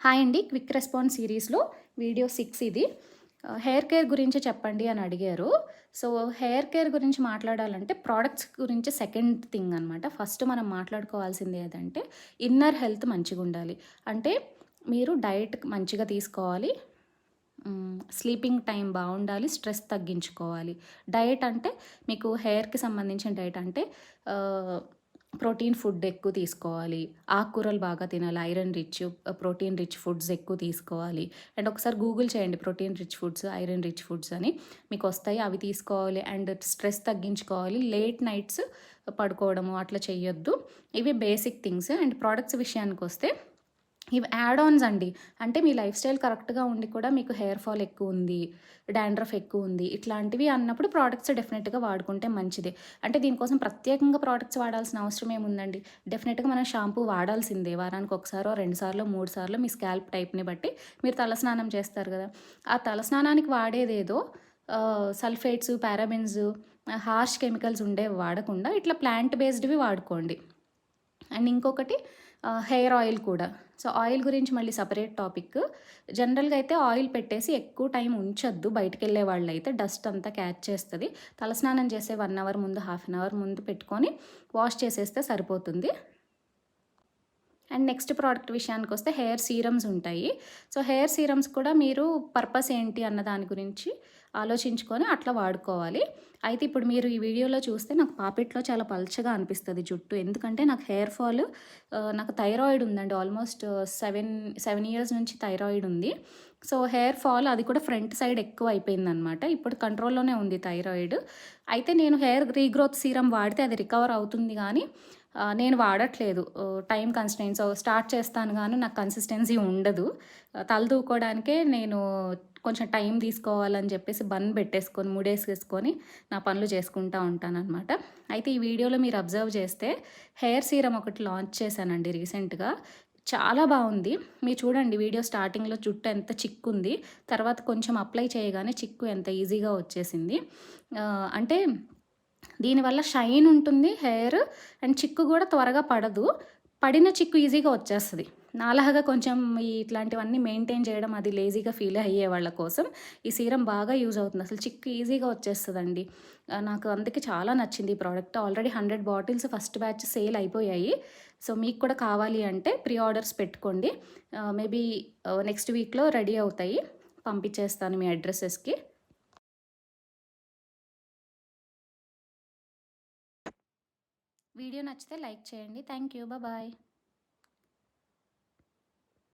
Hi అండి. Quick response సిరీస్‌లో video 6 ఇది. హెయిర్ కేర్ గురించి చెప్పండి అని అడిగారు. సో, హెయిర్ కేర్ గురించి మాట్లాడాలంటే ప్రొడక్ట్స్ గురించి సెకండ్ థింగ్ అనమాట. ఫస్ట్ మనం మాట్లాడుకోవాల్సింది ఏదంటే ఇన్నర్ హెల్త్ మంచిగుండాలి. అంటే మీరు డైట్ మంచిగా తీసుకోవాలి. స్లీపింగ్ టైం బావుండాలి. స్ట్రెస్ తగ్గించుకోవాలి. డయట్ అంటే మీకు హెయిర్‌కి సంబంధించిన డయట్ అంటే ప్రోటీన్ ఫుడ్ ఎక్కువ తీసుకోవాలి. ఆకుకూరలు బాగా తినాలి. Iron rich, protein rich foods ఎక్కువ తీసుకోవాలి. అండ్ ఒకసారి గూగుల్ చేయండి protein rich foods, iron rich foods అని మీకొస్తాయి. అవి తీసుకోవాలి. అండ్ స్ట్రెస్ తగ్గించుకోవాలి. లేట్ నైట్స్ పడుకోవడము అట్లా చెయ్యొద్దు. ఇవి బేసిక్ థింగ్స్. అండ్ ప్రొడక్ట్స్ విషయానికొస్తే ఇవి యాడ్ ఆన్స్ అండి. అంటే మీ లైఫ్ స్టైల్ కరెక్ట్‌గా ఉండి కూడా మీకు హెయిర్ ఫాల్ ఎక్కువుంది, డాండ్రఫ్ ఎక్కువుంది, ఇట్లాంటివి అన్నప్పుడు ప్రొడక్ట్స్ డెఫినెట్‌గా వాడుకుంటే మంచిదే. అంటే దీనికోసం ప్రత్యేకంగా ప్రొడక్ట్స్ వాడాల్సిన అవసరం ఏముందండి. డెఫినెట్‌గా మనం షాంపూ వాడాల్సిందే. వారానికి ఒకసారో, 2 సార్లో, 3 సార్లో మీ స్కాల్ప్ టైప్‌ని బట్టి మీరు తలస్నానం చేస్తారు గదా! ఆ తలస్నానానికి వాడేదేదో సల్ఫేట్స్, పారాబెన్స్, హార్ష్ కెమికల్స్ ఉండేవి వాడకుండా ఇట్లా ప్లాంట్ బేస్డ్‌వి వాడుకోండి. అండ్ ఇంకొకటి హెయిర్ ఆయిల్ కూడా. సో, ఆయిల్ గురించి మళ్ళీ సెపరేట్ టాపిక్. జనరల్‌గా అయితే ఆయిల్ పెట్టేసి ఎక్కువ టైం ఉంచొద్దు. బయటికెళ్ళే వాళ్ళైతే డస్ట్ అంతా క్యాచ్ చేస్తది. తలస్నానం చేసే 1 అవర్ ముందు, హాఫ్ అన్ అవర్ ముందు పెట్టుకొని వాష్ చేసేస్తే సరిపోతుంది. అండ్ నెక్స్ట్ ప్రోడక్ట్ విషయానికొస్తే హెయిర్ సీరమ్స్ ఉంటాయి. సో, హెయిర్ సీరమ్స్ కూడా మీరు పర్పస్ ఏంటి అన్న దాని గురించి ఆలోచించుకొని అట్లా వాడుకోవాలి. అయితే ఇప్పుడు మీరు ఈ వీడియోలో చూస్తే నాకు పాపిట్లో చాలా పల్చగా అనిపిస్తది జుట్టు. ఎందుకంటే నాకు హెయిర్ ఫాల్ నాకు థైరాయిడ్ ఉందండి. ఆల్మోస్ట్ 7 ఇయర్స్ నుంచి థైరాయిడ్ ఉంది. సో, హెయిర్ ఫాల్ అది కూడా ఫ్రంట్ సైడ్ ఎక్కువ అయిపోయిందనమాట. ఇప్పుడు కంట్రోల్‌లోనే ఉంది థైరాయిడ్. అయితే నేను హెయిర్ రీగ్రోత్ సీరమ్ వాడితే అది రికవర్ అవుతుంది గానీ నేను వాడట్లేదు. టైం కన్‌స్ట్రెయింట్స్ స్టార్ట్ చేస్తాను గానీ నాకు కన్సిస్టెన్సీ ఉండదు. తల దూకోవడానికే నేను కొంచెం టైం తీసుకోవాలని చెప్పేసి బన్ పెట్టేసుకొని, ముడేసేసుకొని నా పనులు చేసుకుంటా ఉంటాననమాట. అయితే ఈ వీడియోలో మీరు అబ్జర్వ్ చేస్తే హెయిర్ సీరమ్ ఒకటి లాంచ్ చేశానండి రీసెంట్‌గా. చాలా బావుంది. మీరు చూడండి వీడియో స్టార్టింగ్‌లో జుట్టు ఎంత చిక్కుంది. తర్వాత కొంచెం అప్లై చేయగానే చిక్కు ఎంత ఈజీగా వచ్చేసింది. అంటే దీనివల్ల షైన్ ఉంటుంది హెయిర్. అండ్ చిక్కు గూడా త్వరగా పడదు. పడిన చిక్కు ఈజీగా వచ్చేస్తది. నాలాగా కొంచెం ఇట్లాంటివన్నీ మెయింటైన్ చేయడం అది లేజీగా ఫీల్ అయ్యే వాళ్ళ కోసం ఈ సీరమ్ బాగా యూజ్ అవుతుంది. అసలు చిక్కు ఈజీగా వచ్చేస్తదండి. నాకు అందుకే చాలా నచ్చింది ఈ product. Already 100 bottles first batch sale అయిపోయాయి. సో, మీకు కూడా కావాలి అంటే ప్రీ ఆర్డర్స్ పెట్టుకోండి. మేబీ నెక్స్ట్ వీక్‌లో రెడీ అవుతాయి. పంపించేస్తాను మీ అడ్రెసెస్‌కి. వీడియో నచ్చితే లైక్ చేయండి. Thank you. బాయ్.